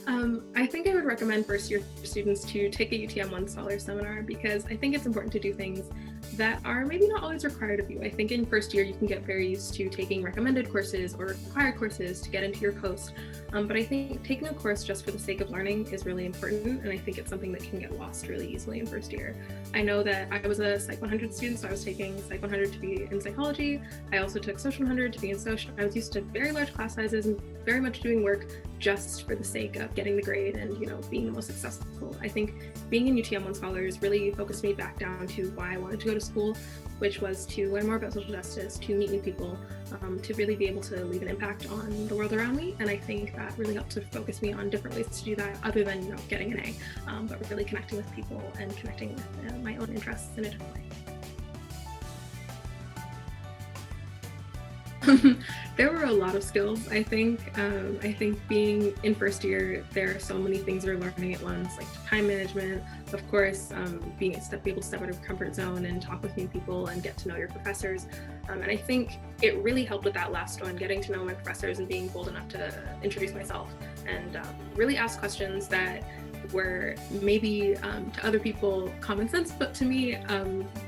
I think I would recommend first year students to take a utmONE Scholar Seminar because I think it's important to do things that are maybe not always required of you. I think in first year you can get very used to taking recommended courses or required courses to get into your post. But I think taking a course just for the sake of learning is really important, and I think it's something that can get lost really easily in first year. I know that I was a Psych 100 student, so I was taking Psych 100 to be in psychology. I also took Social 100 to be in social. I was used to very large class sizes and very much doing work just for the sake of getting the grade and being the most successful. I think being in utmONE Scholars really focused me back down to why I wanted to go to school, which was to learn more about social justice, to meet new people, to really be able to leave an impact on the world around me. And I think that really helped to focus me on different ways to do that other than getting an A, but really connecting with people and connecting with my own interests in a different way. There were a lot of skills, I think. I think being in first year, there are so many things you're learning at once, like time management, of course, being able to step out of your comfort zone and talk with new people and get to know your professors. And I think it really helped with that last one, getting to know my professors and being bold enough to introduce myself and really ask questions that were maybe to other people common sense, but to me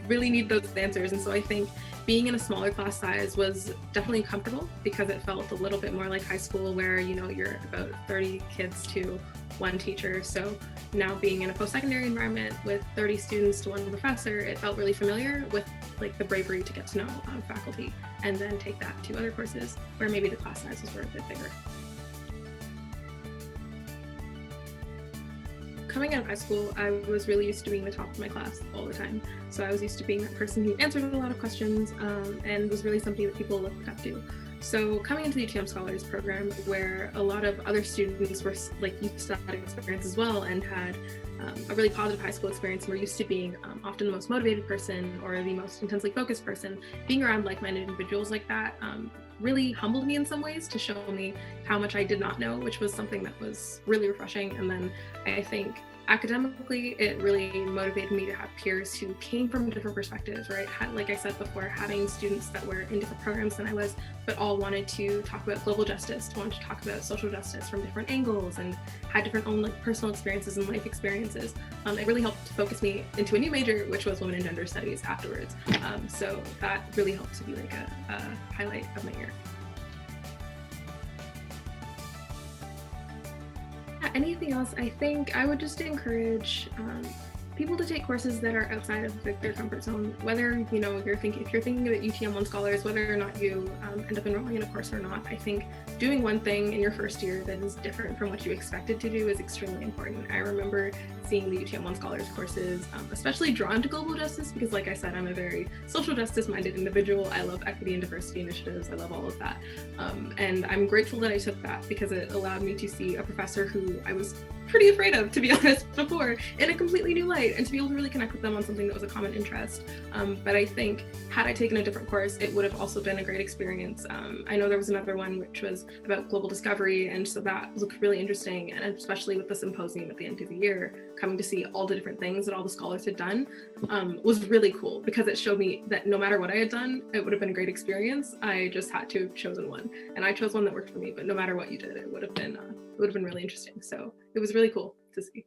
really need those answers. And so I think being in a smaller class size was definitely comfortable because it felt a little bit more like high school where you're about 30 kids to one teacher. So now being in a post-secondary environment with 30 students to one professor, it felt really familiar with like the bravery to get to know faculty and then take that to other courses where maybe the class sizes were a bit bigger. Coming out of high school, I was really used to being the top of my class all the time. So I was used to being that person who answered a lot of questions and was really something that people looked up to. So coming into the UTM Scholars program, where a lot of other students were like used to that experience as well and had a really positive high school experience, and were used to being often the most motivated person or the most intensely focused person, being around like-minded individuals like that really humbled me in some ways to show me how much I did not know, which was something that was really refreshing. And then I think academically, it really motivated me to have peers who came from different perspectives, right? Like I said before, having students that were in different programs than I was, but all wanted to talk about global justice, wanted to talk about social justice from different angles and had different own like personal experiences and life experiences. It really helped to focus me into a new major, which was women and gender studies afterwards. So that really helped to be like a highlight of my year. Anything else, I think I would just encourage people to take courses that are outside of their comfort zone, whether if you're thinking about utmONE Scholars, whether or not you end up enrolling in a course or not. I think doing one thing in your first year that is different from what you expected to do is extremely important. I remember seeing the utmONE Scholars courses, especially drawn to global justice, because like I said, I'm a very social justice minded individual. I love equity and diversity initiatives. I love all of that. And I'm grateful that I took that because it allowed me to see a professor who I was pretty afraid of, to be honest, before, in a completely new light, and to be able to really connect with them on something that was a common interest. But I think had I taken a different course, it would have also been a great experience. I know there was another one which was about global discovery, and so that looked really interesting, and especially with the symposium at the end of the year, coming to see all the different things that all the scholars had done was really cool, because it showed me that no matter what I had done, it would have been a great experience. I just had to have chosen one, and I chose one that worked for me, but no matter what you did, it would have been really interesting. So it was really cool to see.